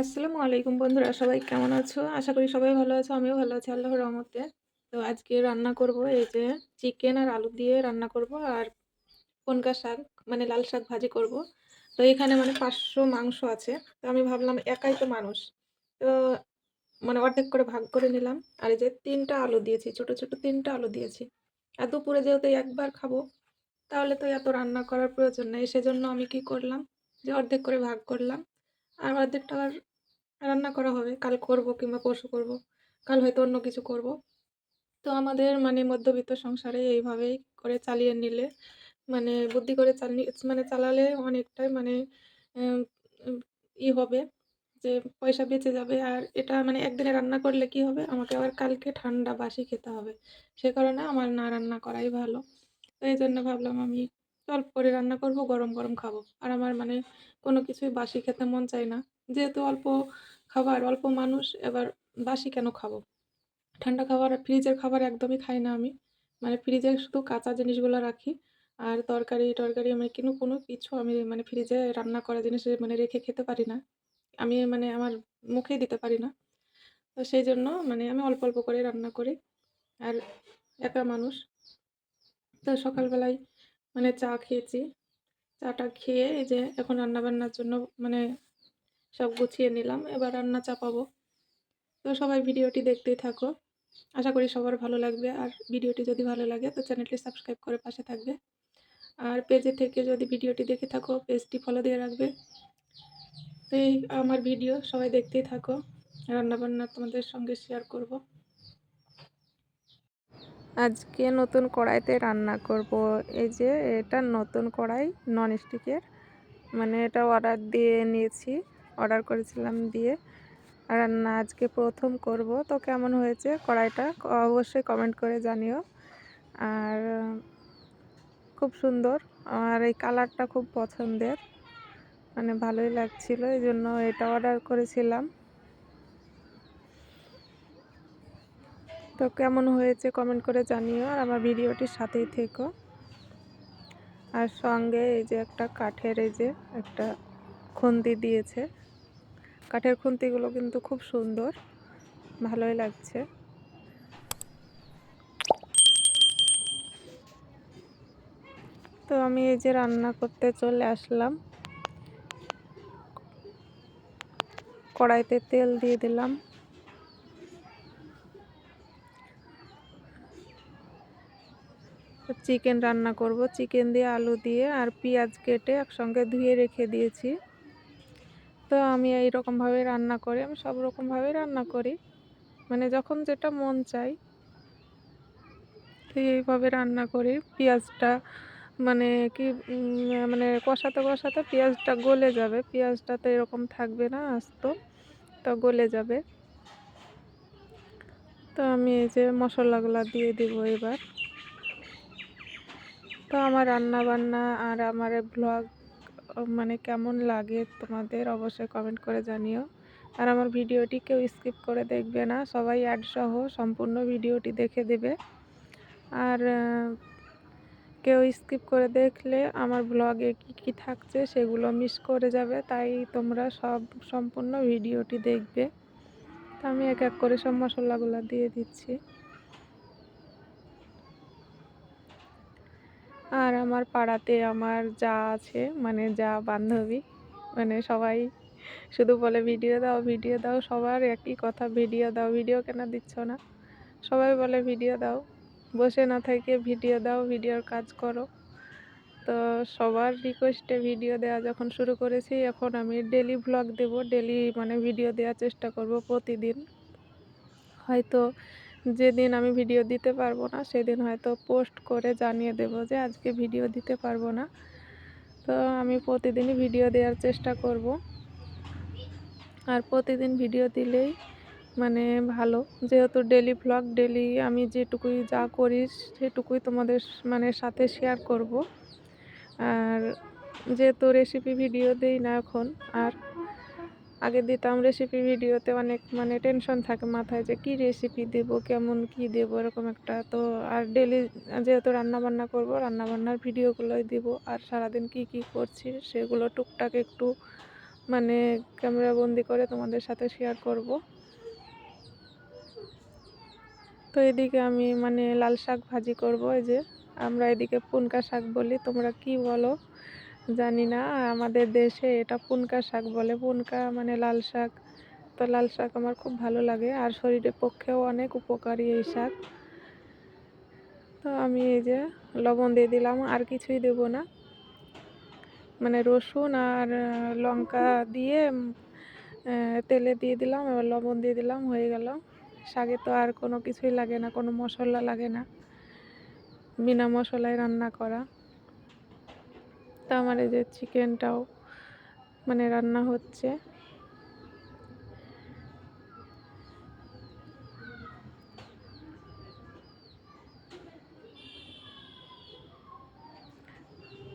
আসসালামু আলাইকুম বন্ধুরা, সবাই কেমন আছো? আশা করি সবাই ভালো আছো। আমিও ভালো আছি আল্লাহর রহমতে। তো আজকে রান্না করব এই যে চিকেন আর আলু দিয়ে রান্না করব আর পনকা শাক মানে লাল শাক ভাজি করব। তো এখানে মানে ৫০০ মাংস আছে। তো আমি ভাবলাম একাই তো মানুষ। তো মানে অর্ধেক করে ভাগ করে নিলাম। আর এই যে ৩ টা আলু দিয়েছি, ছোট, ছোট ৩ টা আলু দিয়েছি। আর দুপুরে যেহেতু একবার খাবো, তাহলে তো এত রান্না করার প্রয়োজন নেই। সেজন্য আমি কি করলাম যে অর্ধেক করে ভাগ করলাম। আর অর্ধেকটা আর রান্না করা হবে। কাল করব কিংবা পরশু করব। কাল হয়তো অন্য কিছু করব। তো আমাদের মানে মধ্যবিত্ত সংসারে এইভাবেই করে চালিয়ে নিলে মানে বুদ্ধি করে মানে চালালে অনেকটাই মানে উম উম হবে যে পয়সা বেঁচে যাবে। আর এটা মানে একদিনে রান্না করলে কি হবে? আমাকে আবার কালকে ঠান্ডা বাসি খেতে হবে। সে কারণে আমার না রান্না করাই ভালো। তো এইজন্য ভাবলাম আমি অল্প করে রান্না করব, গরম, গরম খাবো। আর আমার মানে কোনো কিছুই বাসি খেতে মন চায় না। যেহেতু অল্প খাবার, অল্প মানুষ, এবার বাসি কেন খাবো? ঠান্ডা খাবার আর ফ্রিজের খাবার একদমই খাই না আমি। মানে ফ্রিজে শুধু কাঁচা জিনিসগুলো রাখি। আর তরকারি-টরকারি আমি কোনো কিছু আমি মানে ফ্রিজে রান্না করা জিনিস মানে রেখে খেতে পারি না। আমি মানে আমার মুখেই দিতে পারি না। তো সেইজন্য মানে আমি অল্প, অল্প করে রান্না করি। আর একা মানুষ। তো সকালবেলায় মানে চা খেয়েছি। চাটা খেয়ে এই যে এখন রান্নাবান্নার জন্য মানে সব গুছিয়ে নিলাম। এবার রান্না চাপাবো। তো সবাই ভিডিওটি দেখতেই থাকো। আশা করি সবার ভালো লাগবে। আর ভিডিওটি যদি ভালো লাগে তো চ্যানেলটি সাবস্ক্রাইব করে পাশে থাকবে। আর পেজে থেকে যদি ভিডিওটি দেখে থাকো পেজটি ফলো দিয়ে রাখবে। তো এই আমার ভিডিও সবাই দেখতেই থাকো। রান্নাবান্না তোমাদের সঙ্গে শেয়ার করব। আজকে নতুন কড়াইতে রান্না করব। এই যে এটা নতুন কড়াই ননস্টিকের। মানে এটা অর্ডার দিয়ে নিয়েছি। অর্ডার করেছিলাম দিয়ে রান্না আজকে প্রথম করব। তো কেমন হয়েছে কড়াইটা অবশ্যই কমেন্ট করে জানিও। আর খুব সুন্দর। আর এই কালারটা খুব পছন্দের, মানে ভালোই লাগছিল, এই জন্য এটা অর্ডার করেছিলাম। তো কেমন হয়েছে কমেন্ট করে জানিও। আর আমার ভিডিওটির সাথেই থেকো। আর সঙ্গে এই যে একটা কাঠের এই যে একটা খুন্তি দিয়েছে। কাঠের খুন্তিগুলো কিন্তু খুব সুন্দর, ভালোই লাগছে। তো আমি এই যে রান্না করতে চলে আসলাম। কড়াইতে তেল দিয়ে দিলাম। চিকেন রান্না করব। চিকেন দিয়ে আলু দিয়ে আর পেঁয়াজ কেটে একসঙ্গে ধুয়ে রেখে দিয়েছি। তো আমি এইরকমভাবে রান্না করি। আমি সব রকমভাবেই রান্না করি, মানে যখন যেটা মন চাই তো এইভাবে রান্না করি। পেঁয়াজটা মানে কি মানে কষাতে কষাতে পেঁয়াজটা গলে যাবে। পেঁয়াজটা তো এরকম থাকবে না আস্ত, তো গলে যাবে। তো আমি এই যে মশলাগুলো দিয়ে দিব এবার। তো আমার রান্না বান্না আর আমার ব্লগ মানে কেমন লাগে তোমাদের অবশ্যই কমেন্ট করে জানিও। আর আমার ভিডিওটি কেউ স্কিপ করে দেখবে না, সবাই অ্যাড সহ সম্পূর্ণ ভিডিওটি দেখে দেবে। আর কেউ স্কিপ করে দেখলে আমার ব্লগে কি কি থাকছে সেগুলো মিস করে যাবে। তাই তোমরা সম্পূর্ণ ভিডিওটি দেখবে। তো আমি এক এক করে সব মশলাগুলো দিয়ে দিচ্ছি। আর আমার পাড়াতে আমার যা আছে, মানে যা বান্ধবী, মানে সবাই শুধু বলে ভিডিও দাও ভিডিও দাও। সবার একই কথা, ভিডিও দাও, ভিডিও কেন দিচ্ছ না? সবাই বলে ভিডিও দাও, বসে না থেকে ভিডিও দাও, ভিডিওর কাজ করো। তো সবার রিকোয়েস্টে ভিডিও দেওয়া যখন শুরু করেছি, এখন আমি ডেলি ভ্লগ দেব। ডেলি মানে ভিডিও দেওয়ার চেষ্টা করব প্রতিদিন। হয়তো যেদিন আমি ভিডিও দিতে পারবো না সেদিন হয়তো পোস্ট করে জানিয়ে দেব যে আজকে ভিডিও দিতে পারবো না। তো আমি প্রতিদিনই ভিডিও দেওয়ার চেষ্টা করব। আর প্রতিদিন ভিডিও দিলেই মানে ভালো, যেহেতু ডেলি ভ্লগ, ডেলি আমি যেটুকুই যা করি সেটুকুই তোমাদের মানে সাথে শেয়ার করব। আর যেহেতু রেসিপি ভিডিও দেই না এখন, আর আগে দিতাম রেসিপি ভিডিওতে অনেক মানে টেনশন থাকে মাথায় যে কী রেসিপি দেবো, কেমন কি দেবো, এরকম একটা। তো আর ডেলি যেহেতু রান্নাবান্না করব, রান্নাবান্নার ভিডিওগুলোই দেবো। আর সারাদিন কি কি করছি সেগুলো টুকটাক একটু মানে ক্যামেরা বন্দি করে তোমাদের সাথে শেয়ার করব। তো এদিকে আমি মানে লাল শাক ভাজি করব। এই যে আমরা এদিকে পুনকা শাক বলি, তোমরা কি বলো জানি না। আমাদের দেশে এটা পুনকা শাক বলে। পুনকা মানে লাল শাক। তো লাল শাক আমার খুব ভালো লাগে, আর শরীরের পক্ষেও অনেক উপকারী এই শাক। তো আমি এই যে লবণ দিয়ে দিলাম, আর কিছুই দেব না। মানে রসুন আর লঙ্কা দিয়ে তেলে দিয়ে দিলাম, এবার লবণ দিয়ে দিলাম, হয়ে গেল। শাকে তো আর কোনো কিছুই লাগে না, কোনো মশলা লাগে না, বিনা মশলায় রান্না করা। তো আমার এই যে চিকেনটাও মানে রান্না হচ্ছে।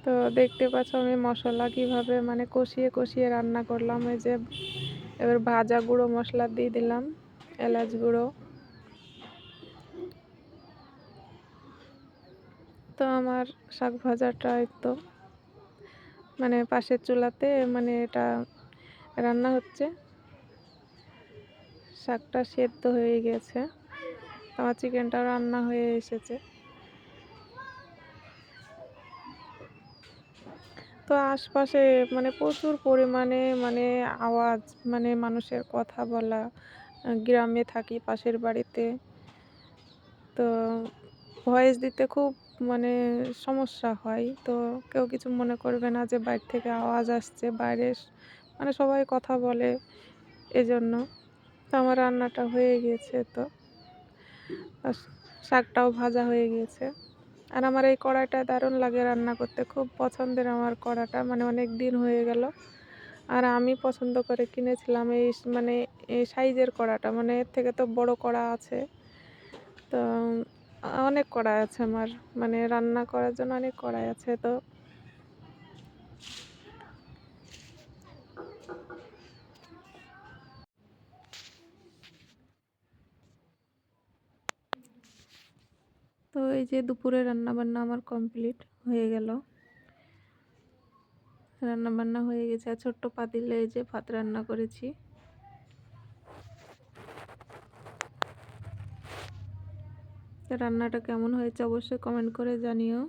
তো দেখতে পাচ্ছ আমি মশলা কিভাবে মানে কষিয়ে কষিয়ে রান্না করলাম। এই যে এবার ভাজা গুঁড়ো মশলা দিয়ে দিলাম, এলাচ গুঁড়ো। তো আমার শাক ভাজাটা তো মানে পাশের চুলাতে মানে এটা রান্না হচ্ছে, শাকটা সেদ্ধ হয়ে গেছে, আমার চিকেনটা রান্না হয়ে এসেছে। তো আশপাশে মানে প্রচুর পরিমাণে মানে আওয়াজ, মানে মানুষের কথা বলা। গ্রামে থাকি পাশের বাড়িতে, তো ভয়েস দিতে খুব মানে সমস্যা হয়। তো কেউ কিছু মনে করবে না যে বাইরে থেকে আওয়াজ আসছে, বাইরে মানে সবাই কথা বলে এজন্য। তো আমার রান্নাটা হয়ে গিয়েছে, তো আর শাকটাও ভাজা হয়ে গিয়েছে। আর আমার এই কড়াইটা দারুণ লাগে রান্না করতে, খুব পছন্দের আমার কড়াটা, মানে অনেক দিন হয়ে গেল। আর আমি পছন্দ করে কিনেছিলাম এই মানে এই সাইজের কড়াটা, মানে এর থেকে তো বড় কড়া আছে। তো অনেক কড়াই আছে আমার, মানে রান্না করার জন্য অনেক কড়াই আছে। তো তো এই যে দুপুরে রান্না বান্না আমার কমপ্লিট হয়ে গেল, রান্না বান্না হয়ে গেছে। আর ছোট্ট পাতিলে এই যে ভাত রান্না করেছি। তো রান্নাটা কেমন হয়েছে অবশ্যই কমেন্ট করে জানিও।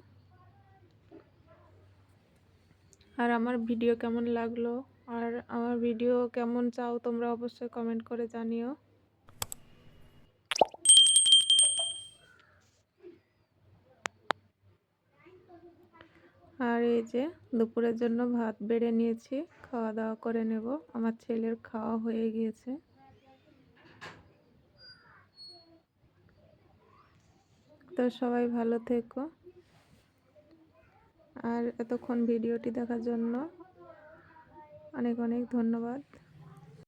আর আমার ভিডিও কেমন লাগলো, আর আমার ভিডিও কেমন চাও তোমরা অবশ্যই কমেন্ট করে জানিও। আর এই যে দুপুরের জন্য ভাত বেড়ে নিয়েছি, খাওয়া দাওয়া করে নেব। আমার ছেলের খাওয়া হয়ে গিয়েছে। তো সবাই ভালো থেকো, আর এতক্ষণ ভিডিওটি দেখার জন্য অনেক অনেক ধন্যবাদ।